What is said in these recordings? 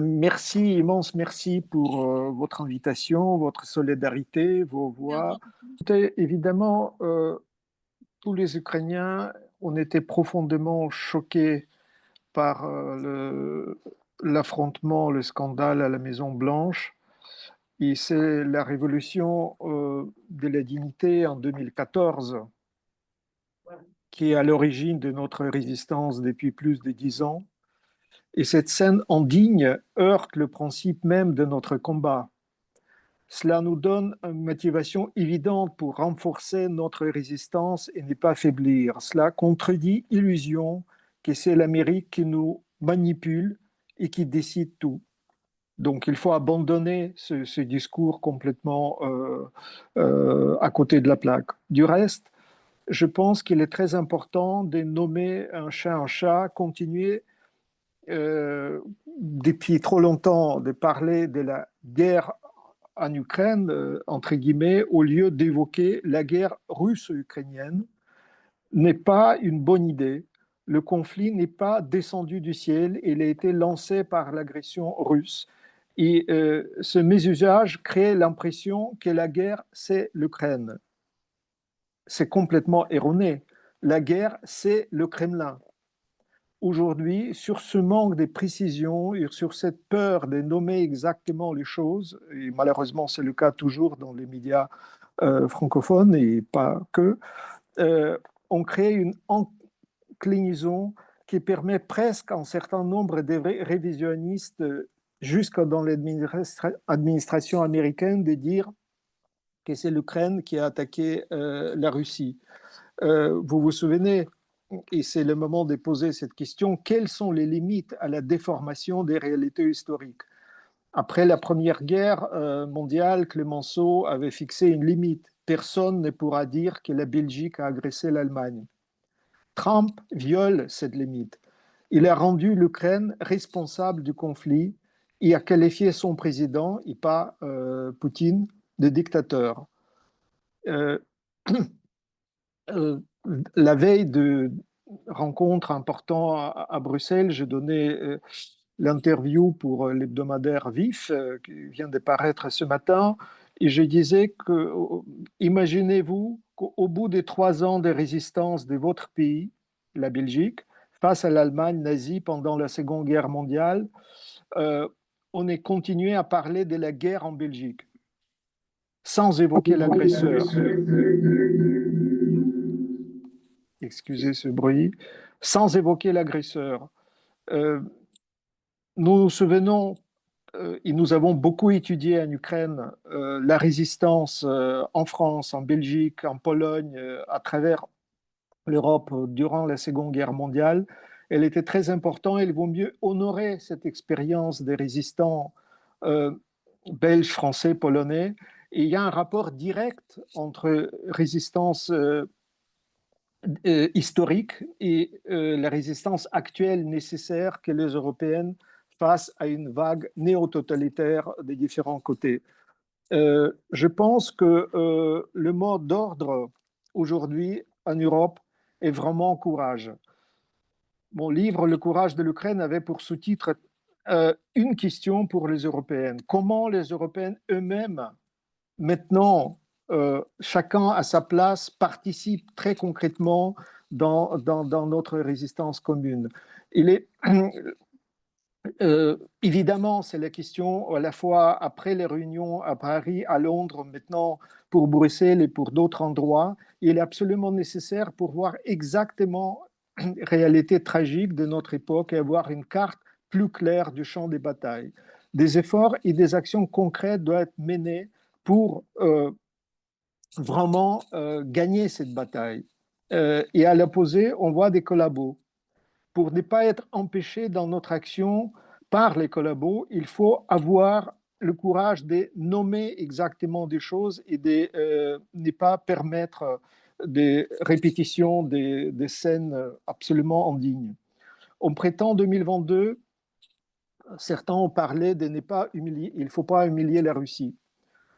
Merci, immense merci pour votre invitation, votre solidarité, vos voix. Évidemment, tous les Ukrainiens ont été profondément choqués par l'affrontement, le scandale à la Maison Blanche. Et c'est la révolution de la dignité en 2014 qui est à l'origine de notre résistance depuis plus de 10 ans. Et cette scène indigne heurte le principe même de notre combat. Cela nous donne une motivation évidente pour renforcer notre résistance et ne pas faiblir. Cela contredit l'illusion que c'est l'Amérique qui nous manipule et qui décide tout. Donc il faut abandonner ce discours complètement à côté de la plaque. Du reste, je pense qu'il est très important de nommer un chat, continuer depuis trop longtemps de parler de la guerre en Ukraine, entre guillemets, au lieu d'évoquer la guerre russo-ukrainienne, n'est pas une bonne idée. Le conflit n'est pas descendu du ciel, il a été lancé par l'agression russe. Et ce mésusage crée l'impression que la guerre, c'est l'Ukraine. C'est complètement erroné. La guerre, c'est le Kremlin. Aujourd'hui, sur ce manque de précision et sur cette peur de nommer exactement les choses, et malheureusement c'est le cas toujours dans les médias francophones et pas que, euh, on crée une inclinaison qui permet presque à un certain nombre de révisionnistes, jusque dans l'administration américaine, de dire que c'est l'Ukraine qui a attaqué la Russie. Vous vous souvenez, et c'est le moment de poser cette question, quelles sont les limites à la déformation des réalités historiques? Après la Première Guerre mondiale, Clemenceau avait fixé une limite. Personne ne pourra dire que la Belgique a agressé l'Allemagne. Trump viole cette limite. Il a rendu l'Ukraine responsable du conflit et a qualifié son président, et pas Poutine, de dictateur. Euh, euh, la veille de rencontre importante à Bruxelles, j'ai donné l'interview pour l'hebdomadaire Vif, qui vient de paraître ce matin, et je disais que, imaginez-vous qu'au bout des 3 ans de résistance de votre pays, la Belgique, face à l'Allemagne nazie pendant la Seconde Guerre mondiale, euh, on ait continué à parler de la guerre en Belgique, sans évoquer l'agresseur. Excusez ce bruit, sans évoquer l'agresseur. Euh, nous nous souvenons, et nous avons beaucoup étudié en Ukraine, la résistance en France, en Belgique, en Pologne, à travers l'Europe durant la Seconde Guerre mondiale. Elle était très importante. Il vaut mieux honorer cette expérience des résistants euh, belges, français, polonais. Et il y a un rapport direct entre résistance historique et la résistance actuelle nécessaire que les Européennes face à une vague néo-totalitaire des différents côtés. Je pense que le mot d'ordre aujourd'hui en Europe est vraiment courage. Mon livre, Le courage de l'Ukraine, avait pour sous-titre une question pour les Européennes. Comment les Européennes eux-mêmes, maintenant, chacun à sa place, participe très concrètement dans notre résistance commune? Il est évidemment, c'est la question à la fois après les réunions à Paris, à Londres, maintenant pour Bruxelles et pour d'autres endroits. Il est absolument nécessaire pour voir exactement la réalité tragique de notre époque et avoir une carte plus claire du champ des batailles. Des efforts et des actions concrètes doivent être menés pour vraiment gagner cette bataille. Et à l'opposé, on voit des collabos pour ne pas être empêché dans notre action par les collabos, il faut avoir le courage de nommer exactement des choses et de ne pas permettre des répétitions des scènes absolument indignes. On prétend 2022, certains ont parlé de ne pas humilier, il ne faut pas humilier la Russie.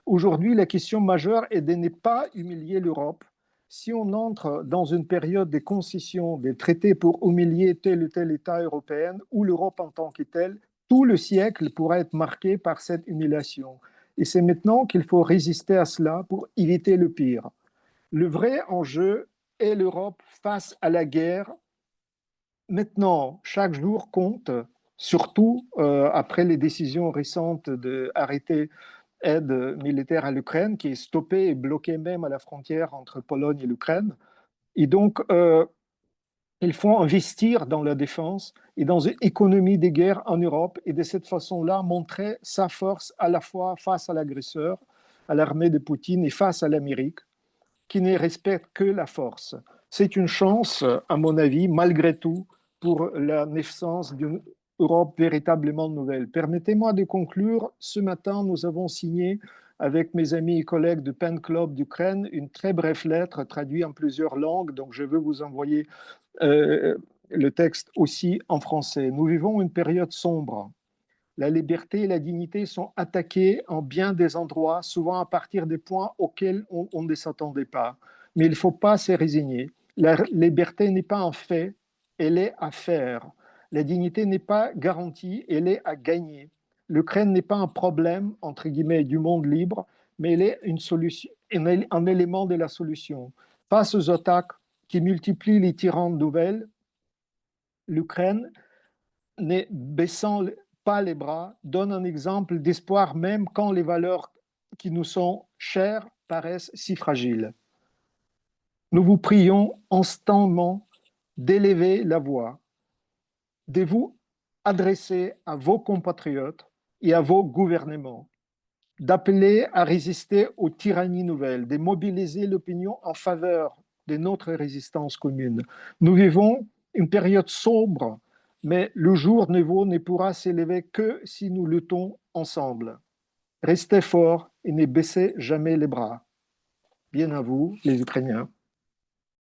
Aujourd'hui, la question majeure est de ne pas humilier l'Europe. Si on entre dans une période de concessions, des traités pour humilier tel ou tel État européen ou l'Europe en tant que telle, Tout le siècle pourra être marqué par cette humiliation. Et c'est maintenant qu'il faut résister à cela pour éviter le pire. Le vrai enjeu est l'Europe face à la guerre. Maintenant, chaque jour compte, surtout après les décisions récentes d'arrêter aide militaire à l'Ukraine, qui est stoppée et bloquée même à la frontière entre Pologne et l'Ukraine. Et donc, il faut investir dans la défense et dans une économie des guerres en Europe et de cette façon-là montrer sa force à la fois face à l'agresseur, à l'armée de Poutine et face à l'Amérique, qui ne respecte que la force. C'est une chance, à mon avis, malgré tout, pour la naissance d'une Europe véritablement nouvelle. Permettez-moi de conclure. Ce matin, nous avons signé avec mes amis et collègues du PEN Club d'Ukraine une très brève lettre traduite en plusieurs langues. Donc, je veux vous envoyer le texte aussi en français. Nous vivons une période sombre. La liberté et la dignité sont attaquées en bien des endroits, souvent à partir des points auxquels on ne s'attendait pas. Mais il ne faut pas se résigner. La liberté n'est pas un fait, elle est à faire. La dignité n'est pas garantie, elle est à gagner. L'Ukraine n'est pas un problème, entre guillemets, du monde libre, mais elle est une solution, un élément de la solution. Face aux attaques qui multiplient les tyrans nouvelles, l'Ukraine, ne baissant pas les bras, donne un exemple d'espoir même quand les valeurs qui nous sont chères paraissent si fragiles. Nous vous prions instamment d'élever la voix, de vous adresser à vos compatriotes et à vos gouvernements, d'appeler à résister aux tyrannies nouvelles, de mobiliser l'opinion en faveur de notre résistance commune. Nous vivons une période sombre, mais le jour nouveau ne pourra s'élever que si nous luttons ensemble. Restez forts et ne baissez jamais les bras. Bien à vous, les Ukrainiens.